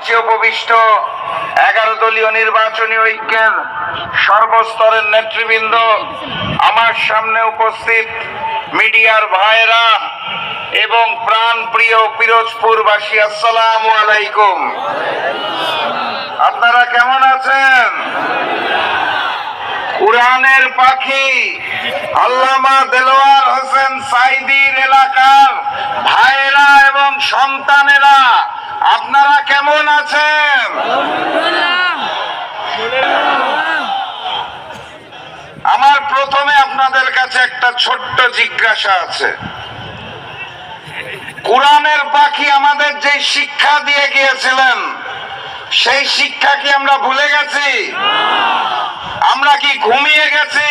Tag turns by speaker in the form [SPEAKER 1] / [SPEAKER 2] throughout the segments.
[SPEAKER 1] মঞ্চে উপবিষ্ট 11 দলীয় নির্বাচনী ঐক্যের সর্বস্তরের নেতৃবৃন্দ, আমার সামনে উপস্থিত মিডিয়ার ভাইরা এবং প্রাণপ্রিয় পিরোজপুরবাসী, আসসালামু আলাইকুম। আপনারা কেমন আছেন? কুরআনের পাখি আল্লামা দেলোয়ার হোসেন সাঈদীর এলাকার ভাইরা এবং সন্তানেরা আপনারা কেমন আছেন? আমার প্রথমে আপনাদের কাছে একটা ছোট্ট জিজ্ঞাসা আছে। কুরআনের পাখি আমাদের যে শিক্ষা দিয়ে গিয়েছিলেন, সেই শিক্ষা কি আমরা ভুলে গেছি? আমরা কি ঘুমিয়ে গেছি?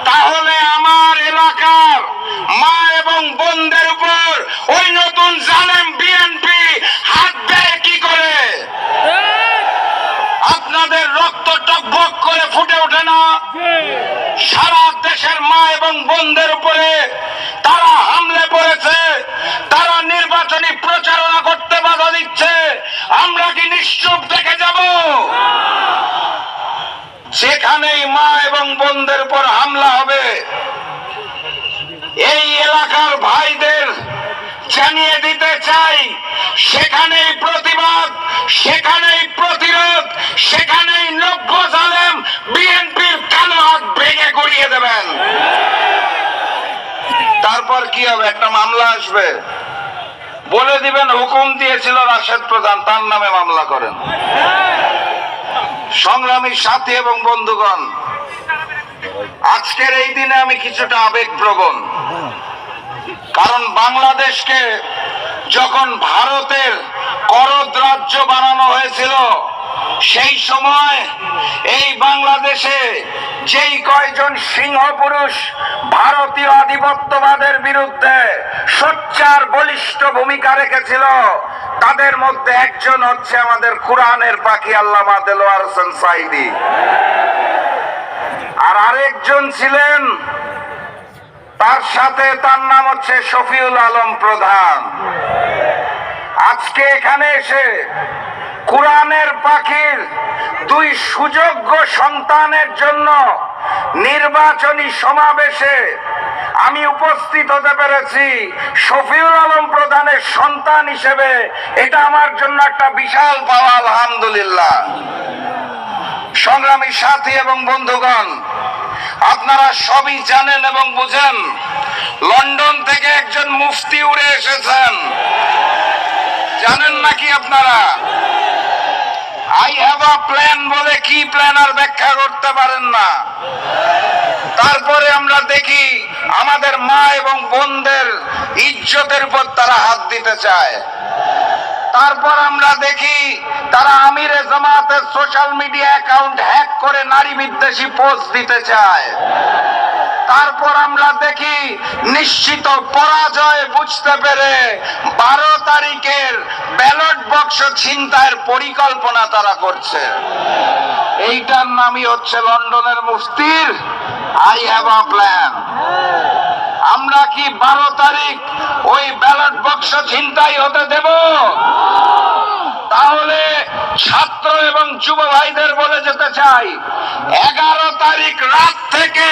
[SPEAKER 1] তাহলে আমার এলাকার মা এবং বোনদের উপর ওই নতুন জালেম বিএনপি হাত দেয় কি করে? আপনাদের রক্ত টকবক করে ফুটে ওঠে না? সারা দেশের মা এবং বোনদের উপরে তারা হামলে পড়েছে, তারা নির্বাচনী প্রচারণা করতে বাধা দিচ্ছে। আমরা কি নিশ্চুপ দেখে যাব? যেখানেই মা এবং বোনদের উপর হামলা হবে, এই এলাকার ভাইদের জানিয়ে দিতে চাই, সেখানেই প্রতিবাদ, সেখানেই প্রতিরোধ, সেখানেই নব্য জালেম বিএনপির কালো হাত ভেঙে গড়িয়ে দেবেন। তারপর কি হবে? একটা মামলা আসবে, বলে দিবেন হুকুম দিয়েছিল রাশেদ প্রধান, তার নামে মামলা করেন। সংগ্রামী সাথী এবং বন্ধুগণ, আজকের এই দিনে আমি কিছুটা আবেগপ্রবণ। কারণ বাংলাদেশকে যখন ভারতের করদ রাজ্য বানানো হয়েছিল, সেই সময় এই বাংলাদেশে যেই কয়জন সিংহ পুরুষ ভারতীয় আধিপত্যবাদের বিরুদ্ধে সোচ্চার বলিষ্ঠ ভূমিকা রেখেছিল, তাদের মধ্যে একজন হচ্ছে আমাদের কুরআনের পাখি আল্লামা দেলোয়ার হোসেন সাঈদী, আর আরেকজন ছিলেন তার সাথে, তার নাম হচ্ছে শফিউল আলম প্রধান। আজকে এখানে এসে কুরআনের পাখির দুই সুযোগ্য সন্তানের জন্য নির্বাচনী সমাবেশে আমি উপস্থিত হতে পেরেছি শফিউল আলম প্রধানের সন্তান হিসেবে। এটা আমার জন্য একটা বিশাল পাওয়া, আলহামদুলিল্লাহ। সংগ্রামী সাথী এবং বন্ধুগণ, আপনারা সবই জানেন এবং বুঝেন, লন্ডন থেকে একজন মুফতি উড়ে এসেছেন। জানেন নাকি আপনারা? আই হ্যাভ আ প্ল্যান বলে কি প্ল্যান আর ব্যাখ্যা করতে পারেন না। তারপরে আমরা দেখি আমাদের মা এবং বোনদের ইজ্জতের উপর তারা হাত দিতে চায়। তারপর আমরা দেখি তারা আমিরে জামাতের সোশ্যাল মিডিয়া অ্যাকাউন্ট হ্যাক করে নারী বিদ্বেষী পোস্ট দিতে চায়। তারপর আমরা দেখি নিশ্চিত পরাজয় বুঝতে পেরে 12 তারিখের ব্যালট বাক্স ছিনতাইয়ের পরিকল্পনা তারা করছে। এইটার নামই হচ্ছে লন্ডনের মুফতির আই হ্যাভ আ প্ল্যান। আমরা কি 12 তারিখ ওই ব্যালট বাক্স ছিনতাই হতে দেব? তাহলে ছাত্র এবং যুব ভাইদের বলে যেতে চাই, 11 তারিখ রাত থেকে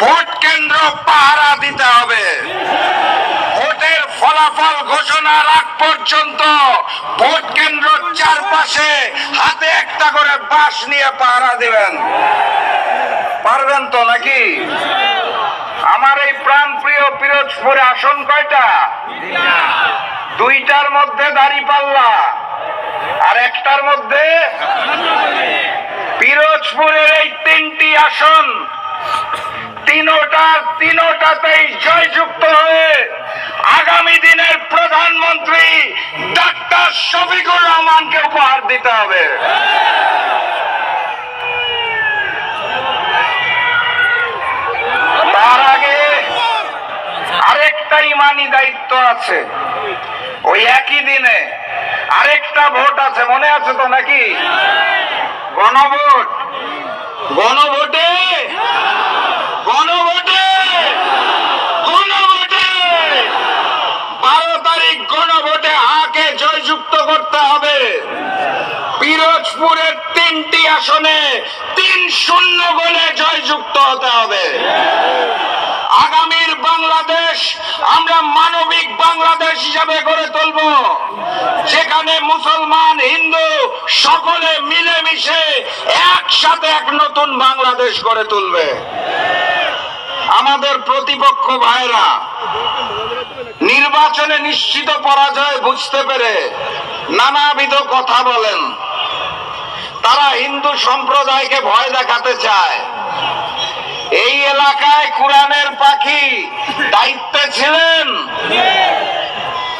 [SPEAKER 1] ভোট কেন্দ্র পাহারা দিতে হবে। ভোটের ফলাফল ঘোষণার আগ পর্যন্ত ভোট কেন্দ্র চারপাশে হাতে একটা করে বাঁশ নিয়ে পাহারা দিবেন। পারবেন তো নাকি? আমার এই প্রাণপ্রিয় পিরোজপুরে আসন কয়টা? 2টার মধ্যে দাঁড়িপাল্লা আর একটার মধ্যে পিরোজপুরের এই 3টি আসন, তিনোটাতেই জয়যুক্ত হয়ে আগামী দিনের প্রধানমন্ত্রী ডাক্তার শফিকুর রহমানকে উপহার দিতে হবে। তার আগে আরেকটা ইমানি দায়িত্ব আছে। ওই একই দিনে আরেকটা ভোট আছে, মনে আছে তো নাকি? গণভোট। গণভোটে গণভোটে গণভোটে 12 তারিখ গণভোটে হাকে জয়যুক্ত করতে হবে। পিরোজপুরের 3টি আসনে 3-0 গোলে জয়যুক্ত হতে হবে। আগামীর বাংলাদেশ আমরা মানবিক বাংলাদেশ হিসাবে গড়ে তুলব, যেখানে মুসলমান হিন্দু সকলে মিলেমিশে একসাথে এক নতুন বাংলাদেশ গড়ে তুলবে। আমাদের প্রতিপক্ষ ভাইরা নির্বাচনে নিশ্চিত পরাজয় বুঝতে পেরে নানাবিধ কথা বলেন। তারা হিন্দু সম্প্রদায়কে ভয় দেখাতে চায়। এই এলাকায় কোরআনের পাখি দায়িত্বে ছিলেন,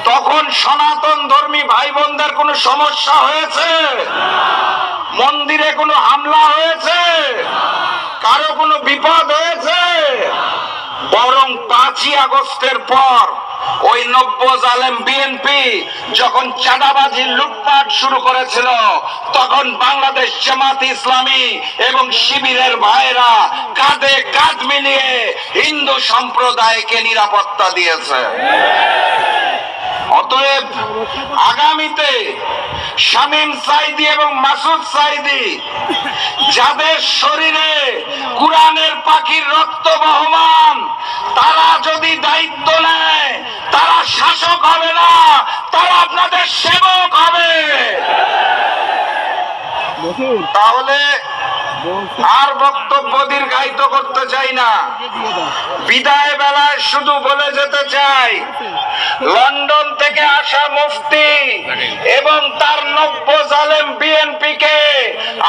[SPEAKER 1] তখন সনাতন ধর্মী ভাই বোনদের কোনো সমস্যা হয়েছে? মন্দিরে কোনো হামলা হয়েছে? কারো কোনো বিপদ হয়েছে? বরং 5ই আগস্টের পর ওই নব্য জালেম বিএনপি যখন চাঁদাবাজি লুটপাট শুরু করেছিল, তখন বাংলাদেশ জামাত ইসলামী এবং শিবিরের ভাইরা কাঁধে কাঁধ মিলিয়ে হিন্দু সম্প্রদায়কে নিরাপত্তা দিয়েছে। অতএব আগামীতে শামীম সাঈদী এবং মাসুদ সাঈদী, যাদের শরীরে কোরআনের পাখির রক্ত বহমান, তারা যদি দায়িত্ব নেয়, তারা শাসক হবে না, তারা আপনাদের সেবক হবে। তাহলে আর বক্তব্য দীর্ঘায়িত করতে চাই না, বিদায় বেলায় শুধু বলে যেতে চাই, লন্ডন থেকে আসা মুফতি এবং তার নব্য জালেম বিএনপিকে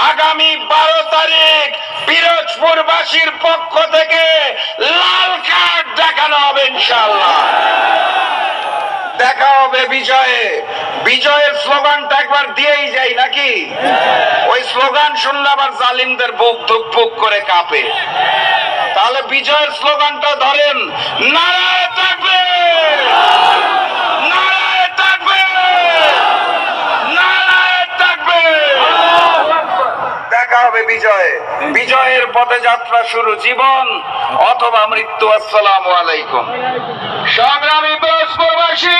[SPEAKER 1] আগামী 12 তারিখ পিরোজপুরবাসীর পক্ষ থেকে লাল কার্ড দেখানো হবে। ইনশাআল্লাহ দেখা হবে বিজয়ে। বিজয়ের স্লোগানটা একবার দিয়েই যাই নাকি? ওই স্লোগান শুনলে আবার জালিমদের বুক ধুকপুক করে কাঁপে। তাহলে বিজয়ের স্লোগানটা ধরেন, নারায়ে তাকবীর, নারায়ে তাকবীর, নারায়ে তাকবীর। দেখা হবে বিজয়ে। বিজয়ের পথে যাত্রা শুরু, জীবন অথবা মৃত্যু। আসসালামু আলাইকুম। সংগ্রামী পিরোজপুরবাসী,